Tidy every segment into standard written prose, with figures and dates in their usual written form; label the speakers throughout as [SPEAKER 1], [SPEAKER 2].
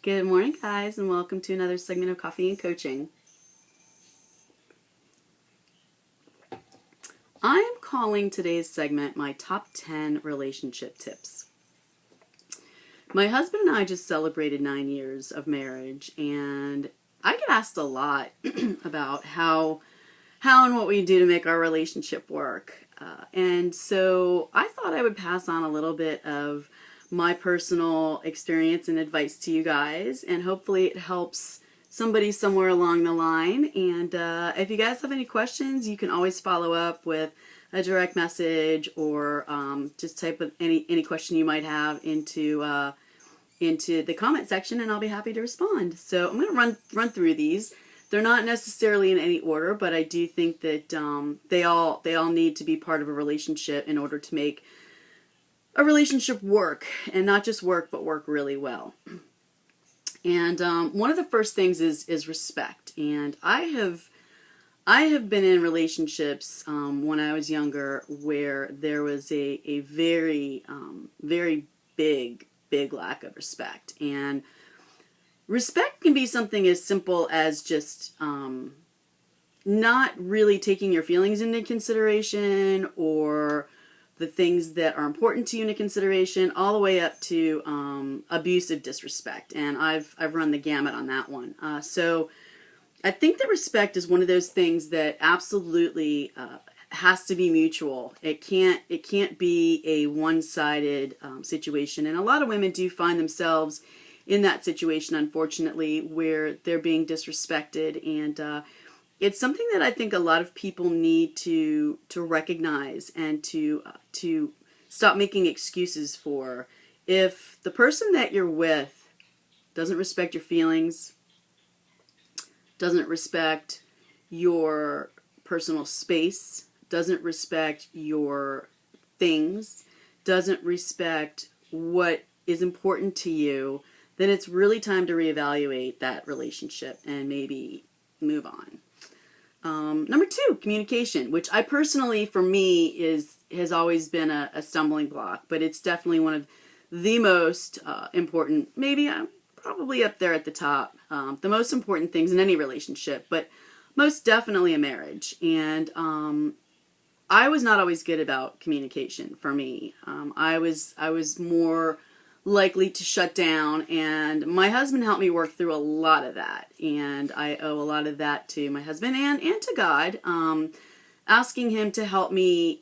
[SPEAKER 1] Good morning, guys, and welcome to another segment of Coffee and Coaching. I am calling today's segment my top 10 relationship tips. My husband and I just celebrated 9 years of marriage, and I get asked a lot about how and what we do to make our relationship work. And so I thought I would pass on a little bit of my personal experience and advice to you guys, and hopefully it helps somebody somewhere along the line. And if you guys have any questions, you can always follow up with a direct message or just type of any question you might have into the comment section, and I'll be happy to respond. So I'm going to run through these. They're not necessarily in any order, but I do think that they all need to be part of a relationship in order to make a relationship work, and not just work, but work really well. And one of the first things is respect. And I have been in relationships when I was younger where there was a very very big lack of respect. And respect can be something as simple as just not really taking your feelings into consideration, or the things that are important to you into consideration, all the way up to abusive disrespect. And I've run the gamut on that one. So I think that respect is one of those things that absolutely has to be mutual. It can't be a one-sided situation. And a lot of women do find themselves in that situation, unfortunately, where they're being disrespected. And it's something that I think a lot of people need to recognize and to stop making excuses for. If the person that you're with doesn't respect your feelings, doesn't respect your personal space, doesn't respect your things, doesn't respect what is important to you, then it's really time to reevaluate that relationship and maybe move on. Number 2, communication, which I personally, for me, has always been a stumbling block, but it's definitely one of the most important, maybe probably up there at the top, the most important things in any relationship, but most definitely a marriage. And I was not always good about communication for me. I was more likely to shut down, and my husband helped me work through a lot of that, and I owe a lot of that to my husband and to God, asking him to help me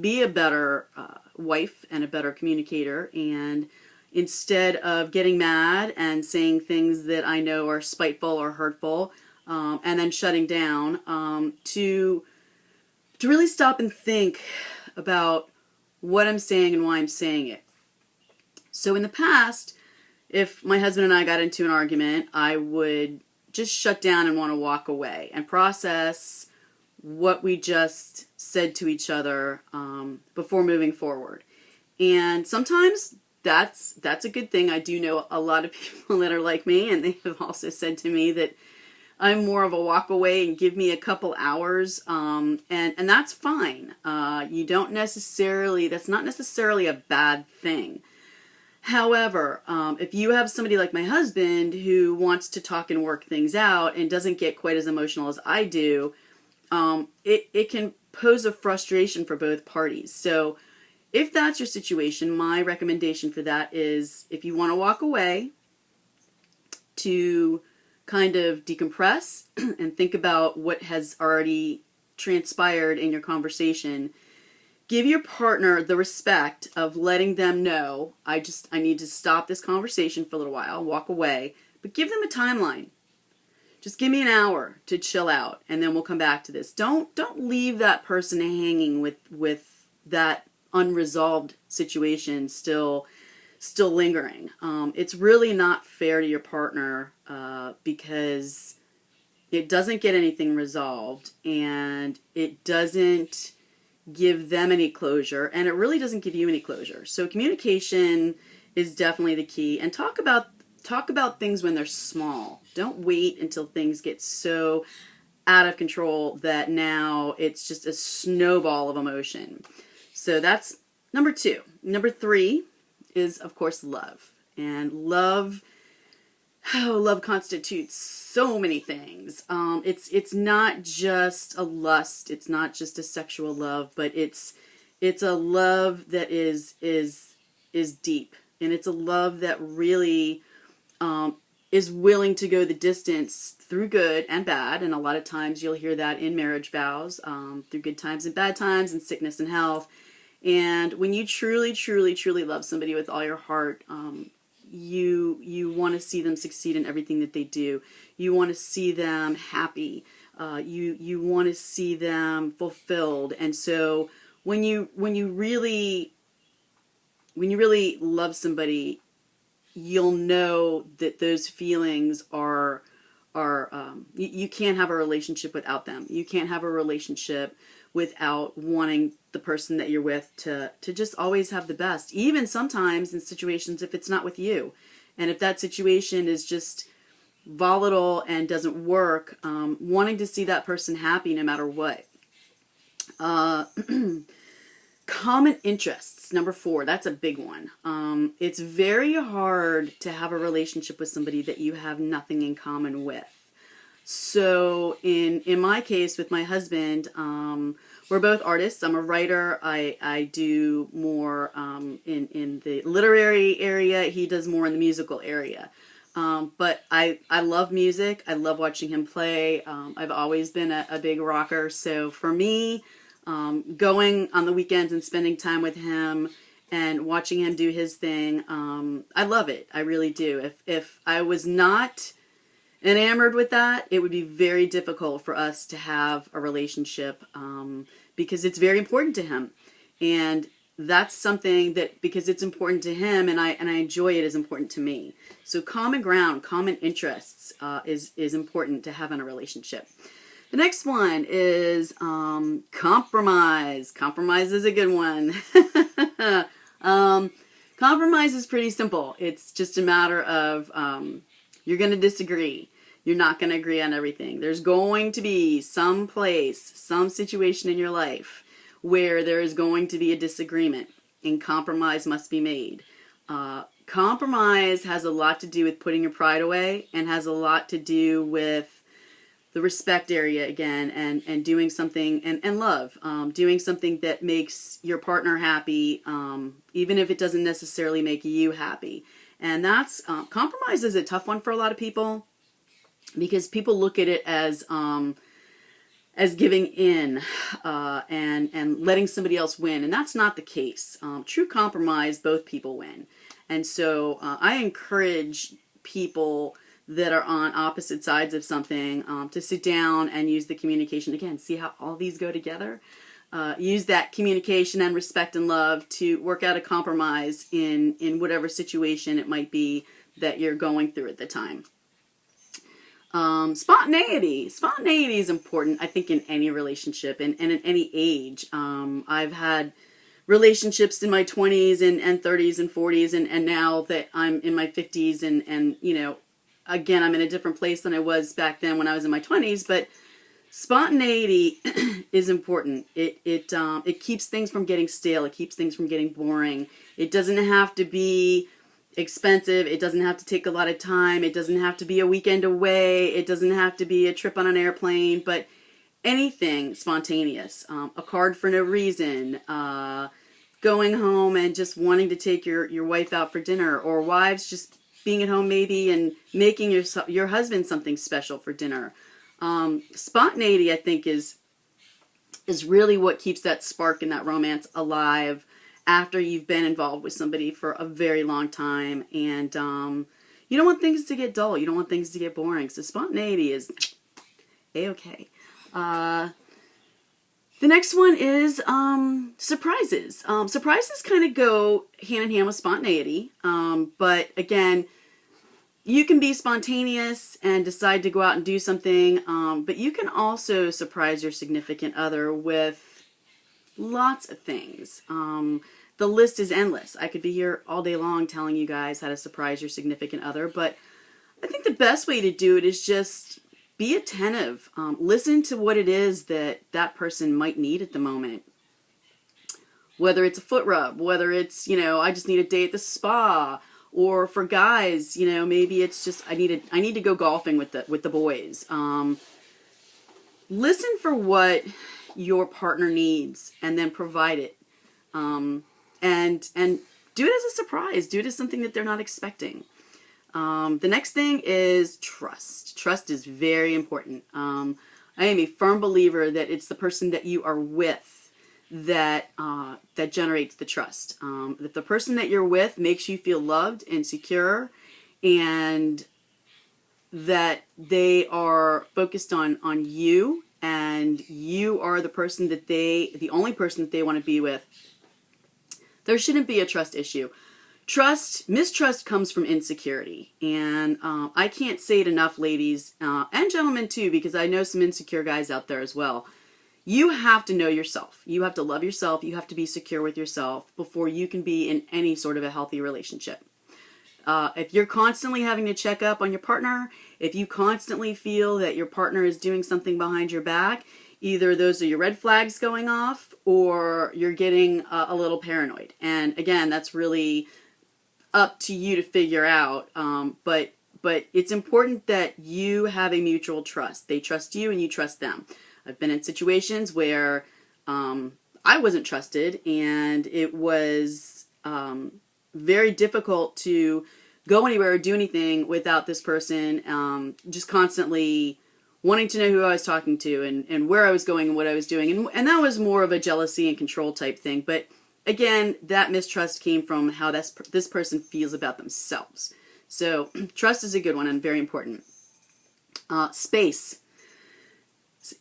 [SPEAKER 1] be a better wife and a better communicator. And instead of getting mad and saying things that I know are spiteful or hurtful, and then shutting down, to really stop and think about what I'm saying and why I'm saying it. So in the past, if my husband and I got into an argument, I would just shut down and want to walk away and process what we just said to each other before moving forward. And sometimes that's a good thing. I do know a lot of people that are like me, and they have also said to me that I'm more of a walk away and give me a couple hours, and that's fine. You don't necessarily, that's not necessarily a bad thing. However, if you have somebody like my husband who wants to talk and work things out and doesn't get quite as emotional as I do, it can pose a frustration for both parties. So if that's your situation, my recommendation for that is, if you want to walk away, to kind of decompress and think about what has already transpired in your conversation. Give your partner the respect of letting them know, I need to stop this conversation for a little while, walk away, but give them a timeline. Just give me an hour to chill out, and then we'll come back to this. Don't leave that person hanging with that unresolved situation still lingering. It's really not fair to your partner because it doesn't get anything resolved, and it doesn't give them any closure, and it really doesn't give you any closure. So communication is definitely the key, and talk about things when they're small. Don't wait until things get so out of control that now it's just a snowball of emotion. So that's number 2. Number 3 is, of course, love. And love love constitutes so many things. It's not just a lust. It's not just a sexual love, but it's a love that is deep, and it's a love that really is willing to go the distance through good and bad. And a lot of times you'll hear that in marriage vows, through good times and bad times, and sickness and health. And when you truly, truly, truly love somebody with all your heart, you want to see them succeed in everything that they do. You want to see them happy. You want to see them fulfilled. And so when you really love somebody, you'll know that those feelings are you can't have a relationship without them. You can't have a relationship without wanting the person that you're with to just always have the best, even sometimes in situations if it's not with you. And if that situation is just volatile and doesn't work, wanting to see that person happy no matter what. Common interests, number 4, that's a big one. It's very hard to have a relationship with somebody that you have nothing in common with. So in my case with my husband, we're both artists. I'm a writer. I do more in the literary area. He does more in the musical area. But I love music. I love watching him play. I've always been a big rocker. So for me, going on the weekends and spending time with him and watching him do his thing, I love it. I really do. If I was not enamored with that, it would be very difficult for us to have a relationship, because it's very important to him. And that's something that, because it's important to him and I enjoy it, is important to me. So common ground, common interests is important to have in a relationship. The next one is compromise. Compromise is a good one. Compromise is pretty simple. It's just a matter of you're going to disagree. You're not going to agree on everything. There's going to be some place, some situation in your life where there is going to be a disagreement, and compromise must be made. Compromise has a lot to do with putting your pride away, and has a lot to do with the respect area again, and doing something, and love, doing something that makes your partner happy, even if it doesn't necessarily make you happy. And that's, compromise is a tough one for a lot of people, because people look at it as giving in, and letting somebody else win. And that's not the case. True compromise, both people win. And so I encourage people that are on opposite sides of something to sit down and use the communication. Again, see how all these go together? Use that communication and respect and love to work out a compromise in whatever situation it might be that you're going through at the time. Spontaneity. Spontaneity is important, I think, in any relationship and in any age. I've had relationships in my 20s and 30s and 40s, and now that I'm in my 50s and you know, again, I'm in a different place than I was back then when I was in my 20s, but spontaneity is important. It keeps things from getting stale. It keeps things from getting boring. It doesn't have to be expensive. It doesn't have to take a lot of time. It doesn't have to be a weekend away. It doesn't have to be a trip on an airplane, but anything spontaneous. A card for no reason. Going home and just wanting to take your wife out for dinner, or wives just being at home maybe and making your husband something special for dinner. Spontaneity, I think, is really what keeps that spark and that romance alive after you've been involved with somebody for a very long time. And you don't want things to get dull. You don't want things to get boring. So spontaneity is A-okay. The next one is surprises. Surprises kind of go hand in hand with spontaneity. But again, you can be spontaneous and decide to go out and do something, but you can also surprise your significant other with lots of things. The list is endless. I could be here all day long telling you guys how to surprise your significant other, but I think the best way to do it is just be attentive. Listen to what it is that person might need at the moment. Whether it's a foot rub, whether it's, I just need a day at the spa, Or for guys, maybe it's just I need to go golfing with the boys. Listen for what your partner needs and then provide it. And do it as a surprise. Do it as something that they're not expecting. The next thing is trust. Trust is very important. I am a firm believer that it's the person that you are with that generates the trust. If the person that you're with makes you feel loved and secure, and that they are focused on you, and you are the only person that they want to be with, there shouldn't be a trust issue. Mistrust comes from insecurity. And I can't say it enough, ladies, and gentlemen too, because I know some insecure guys out there as well. You have to know yourself. You have to love yourself. You have to be secure with yourself before you can be in any sort of a healthy relationship. If you're constantly having to check up on your partner, if you constantly feel that your partner is doing something behind your back, either those are your red flags going off or you're getting a little paranoid. And again, that's really up to you to figure out. But it's important that you have a mutual trust. They trust you and you trust them. I've been in situations where I wasn't trusted, and it was very difficult to go anywhere or do anything without this person just constantly wanting to know who I was talking to and where I was going and what I was doing. And that was more of a jealousy and control type thing. But again, that mistrust came from how this person feels about themselves. So trust is a good one and very important. Space.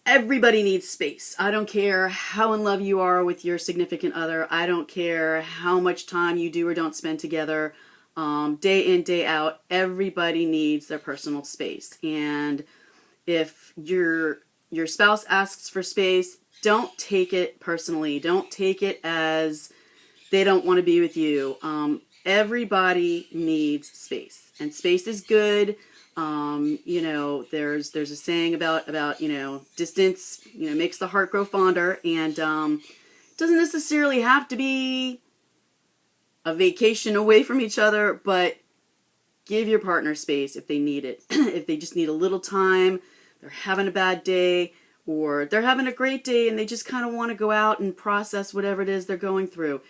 [SPEAKER 1] Everybody needs space. I don't care how in love you are with your significant other. I don't care how much time you do or don't spend together. Day in, day out, everybody needs their personal space. And if your spouse asks for space, don't take it personally. Don't take it as they don't want to be with you. Everybody needs space, and space is good. There's a saying about distance, makes the heart grow fonder, and doesn't necessarily have to be a vacation away from each other, but give your partner space if they need it. If they just need a little time, they're having a bad day, or they're having a great day and they just kind of want to go out and process whatever it is they're going through.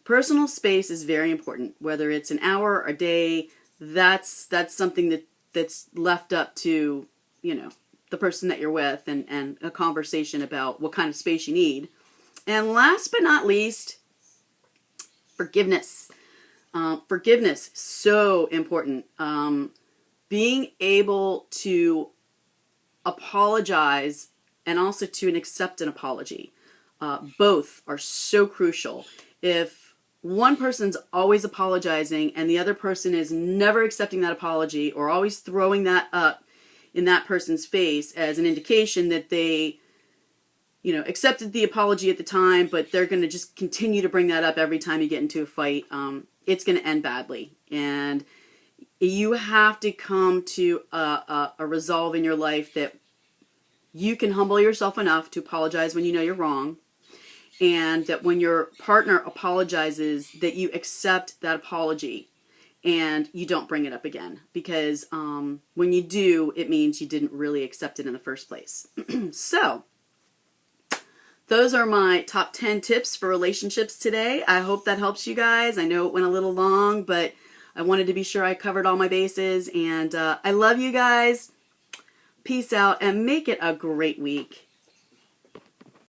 [SPEAKER 1] Personal space is very important, whether it's an hour, a day. That's something that's left up to, the person that you're with and a conversation about what kind of space you need. And last but not least, forgiveness. Forgiveness, so important. Being able to apologize and also to accept an apology. Both are so crucial. If one person's always apologizing and the other person is never accepting that apology or always throwing that up in that person's face as an indication that they, accepted the apology at the time, but they're going to just continue to bring that up every time you get into a fight, it's going to end badly. And you have to come to a resolve in your life that you can humble yourself enough to apologize when you know you're wrong, and that when your partner apologizes, that you accept that apology and you don't bring it up again. Because when you do, it means you didn't really accept it in the first place. So, those are my top 10 tips for relationships today. I hope that helps you guys. I know it went a little long, but I wanted to be sure I covered all my bases. And I love you guys. Peace out and make it a great week.